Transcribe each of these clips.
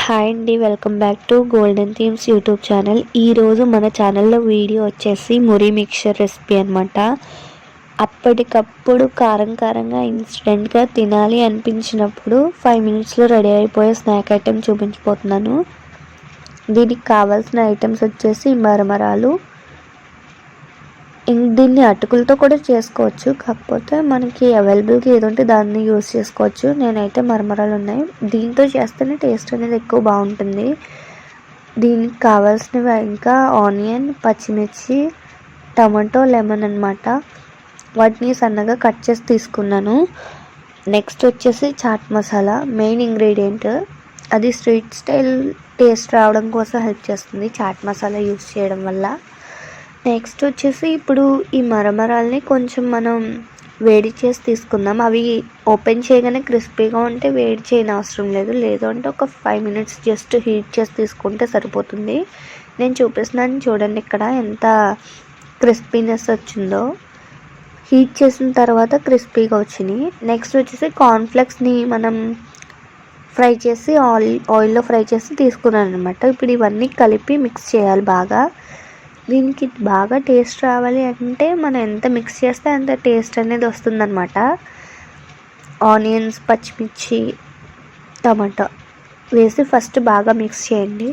Hi అండి, welcome back to golden themes YouTube channel. ఈరోజు మన ఛానల్లో వీడియో వచ్చేసి మురి మిక్చర్ రెసిపీ అనమాట. అప్పటికప్పుడు కారం కారంగా ఇన్స్టెంట్గా తినాలి అనిపించినప్పుడు 5 మినిట్స్లో రెడీ అయిపోయే స్నాక్ ఐటెం చూపించిపోతున్నాను. దీనికి కావాల్సిన ఐటమ్స్ వచ్చేసి మరమరాలు. దీన్ని అటుకులతో కూడా చేసుకోవచ్చు, కాకపోతే మనకి అవైలబుల్గా ఏది ఉంటే దాన్ని యూస్ చేసుకోవచ్చు. నేనైతే మరమరాలు ఉన్నాయి, దీంతో చేస్తేనే టేస్ట్ అనేది ఎక్కువ బాగుంటుంది. దీనికి కావాల్సినవి ఇంకా ఆనియన్, పచ్చిమిర్చి, టమాటో, లెమన్ అనమాట. వాటిని సన్నగా కట్ చేసి తీసుకున్నాను. నెక్స్ట్ వచ్చేసి చాట్ మసాలా మెయిన్ ఇంగ్రీడియంట్. అది స్ట్రీట్ స్టైల్ టేస్ట్ రావడం కోసం హెల్ప్ చేస్తుంది చాట్ మసాలా యూస్ చేయడం వల్ల. నెక్స్ట్ వచ్చేసి ఇప్పుడు ఈ మరమరాల్ని కొంచెం మనం వేడి చేసి తీసుకుందాం. అవి ఓపెన్ చేయగానే క్రిస్పీగా ఉంటే వేడి చేయని అవసరం లేదు, లేదంటే ఒక 5 మినిట్స్ జస్ట్ హీట్ చేసి తీసుకుంటే సరిపోతుంది. నేను చూపిస్తున్నాను చూడండి, ఇక్కడ ఎంత క్రిస్పీనెస్ వచ్చిందో. హీట్ చేసిన తర్వాత క్రిస్పీగా వచ్చినాయి. నెక్స్ట్ వచ్చేసి కార్న్ఫ్లెక్స్ని మనం ఫ్రై చేసి ఆయిల్లో ఫ్రై చేసి తీసుకున్నాను అనమాట. ఇప్పుడు ఇవన్నీ కలిపి మిక్స్ చేయాలి బాగా. దీనికి బాగా టేస్ట్ రావాలి అంటే మనం ఎంత మిక్స్ చేస్తే అంత టేస్ట్ అనేది వస్తుందన్నమాట. ఆనియన్స్, పచ్చిమిర్చి, టమాటా వేసి ఫస్ట్ బాగా మిక్స్ చేయండి.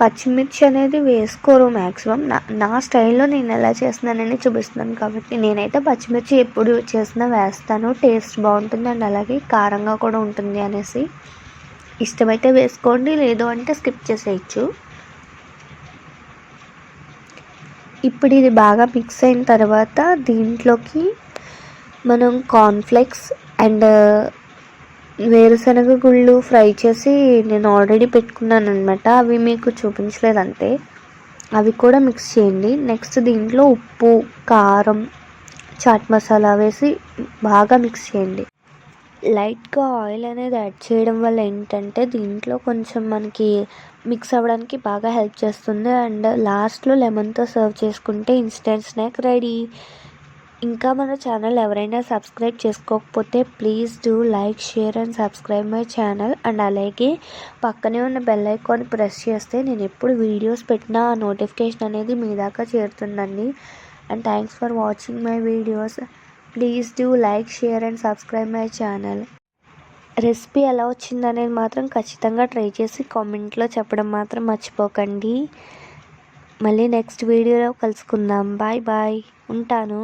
పచ్చిమిర్చి అనేది వేసుకోరు మ్యాక్సిమం. నా స్టైల్లో నేను ఎలా చేస్తున్నానని చూపిస్తున్నాను కాబట్టి నేనైతే పచ్చిమిర్చి ఎప్పుడు చేసినా వేస్తాను. టేస్ట్ బాగుంటుంది అండ్ అలాగే కారంగా కూడా ఉంటుంది అనేసి. ఇష్టమైతే వేసుకోండి, లేదు అంటే స్కిప్ చేసేయచ్చు. ఇప్పుడు ఇది బాగా మిక్స్ అయిన తర్వాత దీంట్లోకి మనం కార్న్ఫ్లెక్స్ అండ్ వేరుశనగ గుళ్ళు ఫ్రై చేసి నేను ఆల్రెడీ పెట్టుకున్నాను అనమాట. అవి మీకు చూపించలేదంటే అవి కూడా మిక్స్ చేయండి. నెక్స్ట్ దీంట్లో ఉప్పు, కారం, చాట్ మసాలా వేసి బాగా మిక్స్ చేయండి. లైట్గా ఆయిల్ అనేది యాడ్ చేయడం వల్ల ఏంటంటే దీంట్లో కొంచెం మనకి మిక్స్ అవ్వడానికి బాగా హెల్ప్ చేస్తుంది. అండ్ లాస్ట్లో లెమన్తో సర్వ్ చేసుకుంటే ఇన్స్టెంట్ స్నాక్ రెడీ. ఇంకా మన ఛానల్ ఎవరైనా సబ్స్క్రైబ్ చేసుకోకపోతే please do like, share and subscribe my channel. And అలాగే పక్కనే ఉన్న బెల్ ఐకాన్ ప్రెస్ చేస్తే నేను ఎప్పుడు వీడియోస్ పెట్టినా ఆ నోటిఫికేషన్ అనేది మీ దాకా చేరుతుందండి. And thanks for watching my videos. Please do like, share and subscribe my channel. Recipe ఎలా వచ్చిందనేది మాత్రం ఖచ్చితంగా ట్రై చేసి కామెంట్లో చెప్పడం మాత్రం మర్చిపోకండి. మళ్ళీ నెక్స్ట్ వీడియోలో కలుసుకుందాం. బాయ్ బాయ్, ఉంటాను.